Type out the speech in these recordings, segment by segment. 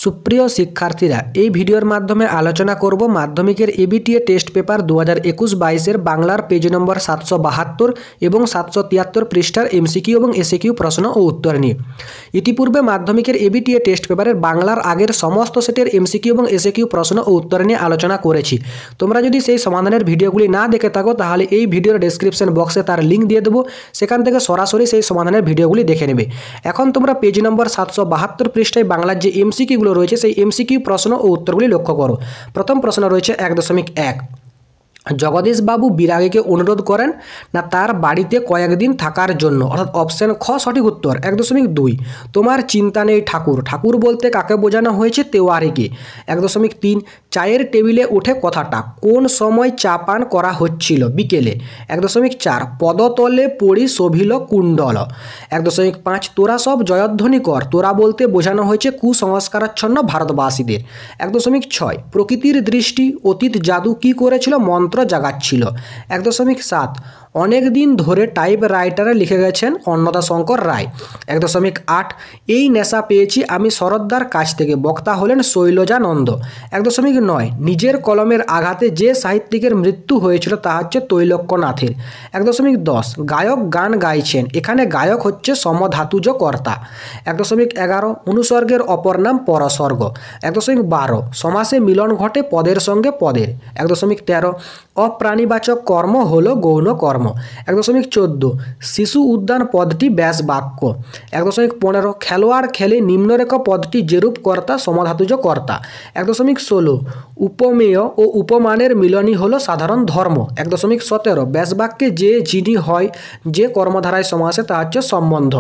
সুপ্রিয় শিক্ষার্থীরা, এই ভিডিওর মাধ্যমে আলোচনা করব মাধ্যমিকের এবিটিএ টেস্ট পেপার 2021-22 বাংলার পেজ নম্বর 772 এবং 773 পৃষ্ঠার এমসিকিউ এবং এসএকিউ প্রশ্ন ও উত্তর নিয়ে। ইতিপূর্বে মাধ্যমিকের এবিটিএ টেস্ট পেপারের বাংলার আগের সমস্ত সেটের এমসিকিউ এবং এসএকিউ প্রশ্ন ও উত্তর নিয়ে আলোচনা করেছি। তোমরা যদি সেই সমাধানের ভিডিওগুলি না দেখে থাকো তাহলে এই ভিডিওর ডেসক্রিপশন বক্সে তার লিঙ্ক দিয়ে দেবো, সেখান থেকে সরাসরি সেই সমাধানের ভিডিওগুলি দেখে নেবে। এখন তোমরা পেজ নম্বর 772 পৃষ্ঠায় বাংলার যে এমসিকিউ রয়েছে সেই এমসিকিউ প্রশ্ন ও উত্তরগুলি লক্ষ্য করো। প্রথম প্রশ্ন রয়েছে 1.1। জগদীশ বাবু বিরাগীকে অনুরোধ করেন না তার বাড়িতে কয়েকদিন থাকার জন্য, অর্থাৎ অপশন খ সঠিক উত্তর। 1.2। তোমার চিন্তা নেই ঠাকুর, ঠাকুর বলতে কাকে বোঝানো হয়েছে? তেওয়ারিকে। 1.3। চায়ের টেবিলে ওঠে কথাটা, কোন সময় চা পান করা হচ্ছিল? বিকেলে। 1.4। পদতলে পড়ি শোভিল কুণ্ডল। 1.5। তোরা সব জয়ধ্বনি কর, তোরা বলতে বোঝানো হয়েছে কুসংস্কারাচ্ছন্ন ভারতবাসীদের। 1.6। প্রকৃতির দৃষ্টি অতীত জাদু কি করেছিল? মন্ত্র জাগাচ্ছিল। 1.7। অনেক দিন ধরে টাইপ রাইটারে লিখে গেছেন অন্নদা শঙ্কর রায়। 1.8। এই নেশা পেয়েছি আমি শরৎদার কাছ থেকে, বক্তা হলেন শৈলজানন্দ। 1.9। নিজের কলমের আঘাতে যে সাহিত্যিকের মৃত্যু হয়েছিল তা হচ্ছে তৈলক্যনাথের। 1.10। গায়ক গান গাইছেন, এখানে গায়ক হচ্ছে সমধাতুজ কর্তা। 1.11। অনুসর্গের অপর নাম পরসর্গ। 1.12। সমাসে মিলন ঘটে পদের সঙ্গে পদের। 1.13। অপ্রাণীবাচক কর্ম হলো গৌণ কর্ম। 1.14। শিশু উদ্যান পদটি ব্যাস বাক্য। 1.15। খেলোয়াড় খেলে নিম্নরেখা পদটি যেরূপ কর্তা সমধাতুজ কর্তা। 1.16। উপমেয় ও উপমানের মিলনই হলো সাধারণ ধর্ম। 1.17। ব্যাস বাক্যে যে যিনি হয় যে কর্মধারায় সমাসে তা হচ্ছে সম্বন্ধ।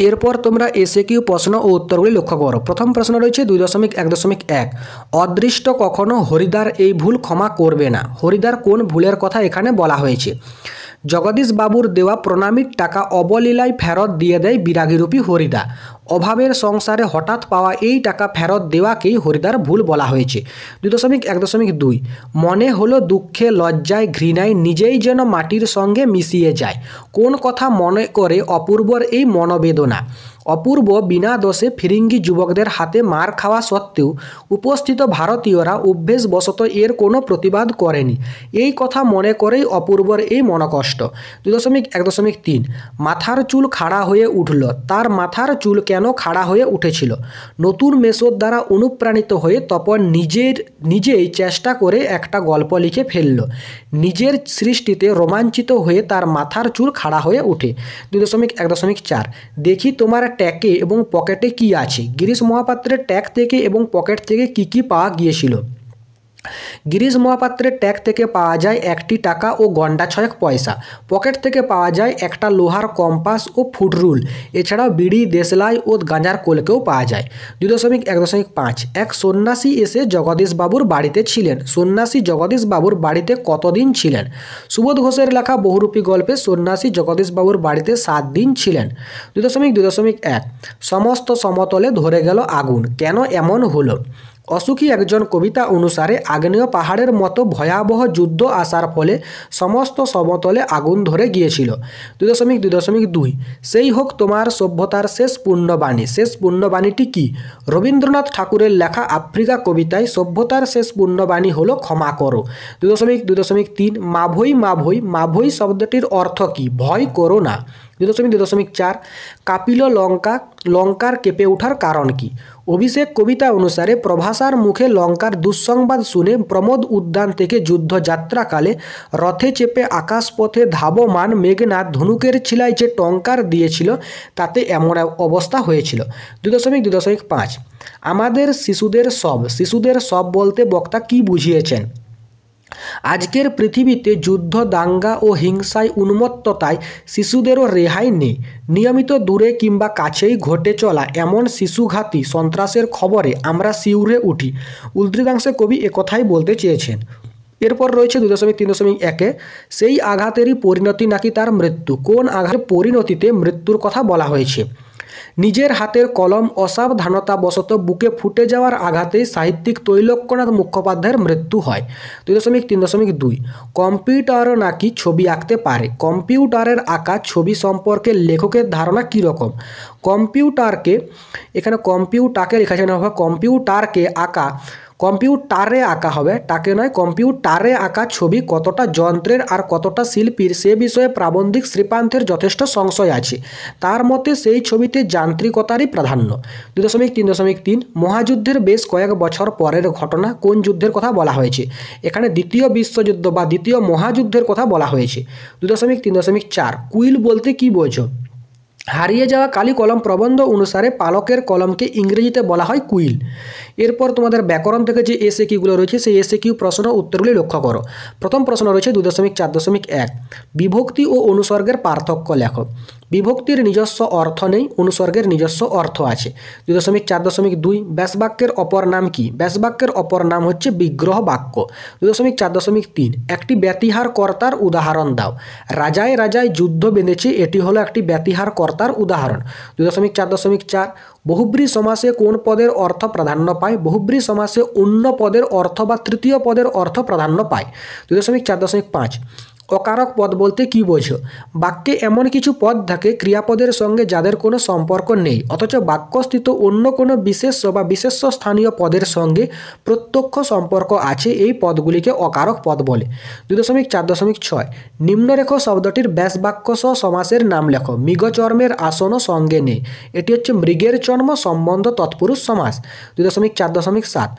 এরপর তোমরা এসএকিউ প্রশ্ন ও উত্তরগুলি লক্ষ্য করো। প্রথম প্রশ্ন রয়েছে 2.1.1। অদৃষ্ট কখনো হরিদার এই ভুল ক্ষমা করবে না। হরিদার কোন ভুলের কথা এখানে বলা হয়েছে? জগদীশ বাবুর দেওয়া প্রণামীর টাকা অবলীলায় ফেরত দিয়ে দেয় বিরাগীরূপী হরিদা। অভাবের সংসারে হঠাৎ পাওয়া এই টাকা ফেরত দেওয়াকেই হরিদার ভুল বলা হয়েছে। 2.1.2। মনে হলো দুঃখে লজ্জায় ঘৃণায় নিজেই যেন মাটির সঙ্গে মিশিয়ে যায়। কোন কথা মনে করে অপূর্বর এই মনোবেদনা? অপূর্ব বিনা দোষে ফিরিঙ্গি যুবকদের হাতে মার খাওয়া সত্ত্বেও উপস্থিত ভারতীয়রা অভ্যেসবশত এর কোনো প্রতিবাদ করেনি। এই কথা মনে করেই অপূর্বর এই মনকষ্ট। 2.1.3। মাথার চুল খাড়া হয়ে উঠল, তার মাথার চুল কেন খাড়া হয়ে উঠেছিল? নতুন মেসোর দ্বারা অনুপ্রাণিত হয়ে তপন নিজেই চেষ্টা করে একটা গল্প লিখে ফেলল। নিজের সৃষ্টিতে রোমাঞ্চিত হয়ে তার মাথার চুল খাড়া হয়ে ওঠে। 2.1.4। দেখি তোমার ট্যাগে এবং পকেটে কি আছে? গিরিশ মহাপাত্রের ট্যাগ থেকে এবং পকেট থেকে কি কি পাওয়া গিয়েছিল? গিরিশ মহাপাত্রের ট্যাগ থেকে পাওয়া যায় 1টি টাকা ও গন্ডা 6 পয়সা। পকেট থেকে পাওয়া যায় একটা লোহার কম্পাস ও ফুট রুল। এছাড়াও বিড়ি, দেশলাই ও গাঁজার কোলকেও পাওয়া যায়। 2.1.5। এক সন্ন্যাসী এসে জগদীশ বাবুর বাড়িতে ছিলেন। সন্ন্যাসী জগদীশ বাবুর বাড়িতে কতদিন ছিলেন? সুবোধ ঘোষের লেখা বহুরূপী গল্পে সন্ন্যাসী জগদীশ বাবুর বাড়িতে 7 দিন ছিলেন। 2.2.1। সমস্ত সমতলে ধরে গেল আগুন, কেন এমন হলো? অসুখী একজন কবিতা অনুসারে আগ্নেয় পাহাড়ের মতো ভয়াবহ যুদ্ধ আসার ফলে সমস্ত সমতলে আগুন ধরে গিয়েছিল। 2.2.2। সেই হোক তোমার সভ্যতার শেষ পুণ্যবাণী। শেষ পুণ্যবাণীটি কি? রবীন্দ্রনাথ ঠাকুরের লেখা আফ্রিকা কবিতায় সভ্যতার শেষ পুণ্যবাণী হলো ক্ষমা করো। 2.2.3। মাভৈ মাভৈ, মাভৈ শব্দটির অর্থ কি? ভয় করো না। 2.2.4। কাপিল লঙ্কার কেঁপে ওঠার কারণ কি? অভিষেক কবিতা অনুসারে প্রভাসার মুখে লঙ্কার দুঃসংবাদ শুনে প্রমোদ উদ্যান থেকে যুদ্ধযাত্রাকালে রথে চেপে আকাশপথে ধাবমান মেঘনাথ ধনুকের ছিলায় যে টঙ্কার দিয়েছিল তাতে এমন অবস্থা হয়েছিল। 2.2.5। আমাদের শিশুদের সব বলতে বক্তা কি বুঝিয়েছেন? আজকের পৃথিবীতে যুদ্ধ, দাঙ্গা ও হিংসায় উন্মত্ততায় শিশুদেরও রেহাই নেই। নিয়মিত দূরে কিংবা কাছেই ঘটে চলা এমন শিশুঘাতী সন্ত্রাসের খবরে আমরা শিউরে উঠি। উদ্ধৃতাংশে কবি একথাই বলতে চেয়েছেন। এরপর রয়েছে 2.3.1। সেই আঘাতেরই পরিণতি নাকি তার মৃত্যু। কোন আঘাতের পরিণতিতে মৃত্যুর কথা বলা হয়েছে? নিজের হাতের কলম অসাবধানতাবশত বুকে ফুটে যাওয়ার আঘাতেই সাহিত্যিক তৈলক্যনাথ মুখোপাধ্যায়ের মৃত্যু হয়। 2.3.2 কম্পিউটার নাকি ছবি আঁকতে পারে। কম্পিউটারের আঁকা ছবি সম্পর্কে লেখকের ধারণা কীরকম? কম্পিউটারকে, এখানে কম্পিউটারকে লেখা আছে না, কম্পিউটারে আঁকা হবে, টাকে নয়, কম্পিউটারে আঁকা ছবি কতটা যন্ত্রের আর কতটা শিল্পীর সে বিষয়ে প্রাবন্ধিক শ্রীপান্তের যথেষ্ট সংশয় আছে। তার মতে সেই ছবিতে যান্ত্রিকতারই প্রাধান্য। 2.3.3 মহাযুদ্ধের বেশ কয়েক বছর পরের ঘটনা কোন যুদ্ধের কথা বলা হয়েছে? এখানে দ্বিতীয় বিশ্বযুদ্ধ বা দ্বিতীয় মহাযুদ্ধের কথা বলা হয়েছে। 2.3.4 কুইল বলতে কী বোঝো? হারিয়ে যাওয়া কালি কলম প্রবন্ধ অনুসারে পালকের কলমকে ইংরেজিতে বলা হয় কুইল। এরপর তোমাদের ব্যাকরণ থেকে যে এসে কিউগুলো রয়েছে সেই এসে কিউ প্রশ্ন উত্তরগুলি লক্ষ্য করো। প্রথম প্রশ্ন রয়েছে 2.4.1 বিভক্তি ও অনুসর্গের পার্থক্য লেখো। বিভক্তির নিজস্ব অর্থ নেই, অনুসর্গের নিজস্ব অর্থ আছে। 2.4.2 ব্যাসবাক্যের অপর নাম কি? ব্যাসবাক্যের অপর নাম হচ্ছে বিগ্রহ বাক্য। 2.4.3 একটি ব্যতিহার কর্তার উদাহরণ দাও। রাজায় রাজায় যুদ্ধ বেঁধেছে, এটি হলো একটি ব্যতিহার কর্তার উদাহরণ। 2.4.4 বহুব্রী সমাসে কোন পদের অর্থ প্রাধান্য পায়? বহুব্রী সমাসে অন্য পদের অর্থ বা তৃতীয় পদের অর্থ প্রাধান্য পায়। 2.4.5 অকারক পদ বলতে কী বোঝো? বাক্যে এমন কিছু পদ থাকে ক্রিয়াপদের সঙ্গে যাদের কোনো সম্পর্ক নেই, অথচ বাক্যস্থিত অন্য কোনো বিশেষ্য বা বিশেষ্য স্থানীয় পদের সঙ্গে প্রত্যক্ষ সম্পর্ক আছে, এই পদগুলিকে অকারক পদ বলে। 2.4.6 নিম্নরেখ শব্দটির ব্যাসবাক্য সহ সমাসের নাম লেখো। মৃগচর্মের আসনও সঙ্গে নেই, এটি হচ্ছে মৃগের চর্ম সম্বন্ধ তৎপুরুষ সমাস। 2.4.7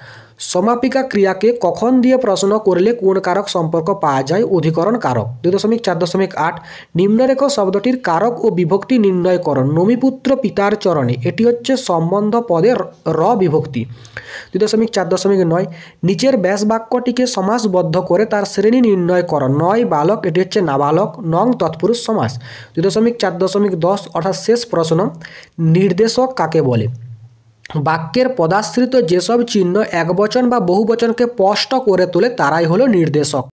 সমাপিকা ক্রিয়াকে কখন দিয়ে প্রশ্ন করলে কোন কারক সম্পর্ক পাওয়া যায়? অধিকরণ কারক। 2.4.8 নিম্নরেখ শব্দটির কারক ও বিভক্তি নির্ণয় করো। নমিপুত্র পিতার চরণে, এটি হচ্ছে সম্বন্ধ পদের র বিভক্তি। 2.4.9 নিচের ব্যাস বাক্যটিকে সমাসবদ্ধ করে তার শ্রেণী নির্ণয় করো। নয় বালক, এটি হচ্ছে নাবালক। নং তৎপুরুষ সমাস। 2.4.10 অর্থাৎ শেষ প্রশ্ন নির্দেশক কাকে বলে? বাক্যের পদাশ্রিত যেসব চিহ্ন একবচন বা বহুবচনকে স্পষ্ট করে তোলে তারাই হলো নির্দেশক।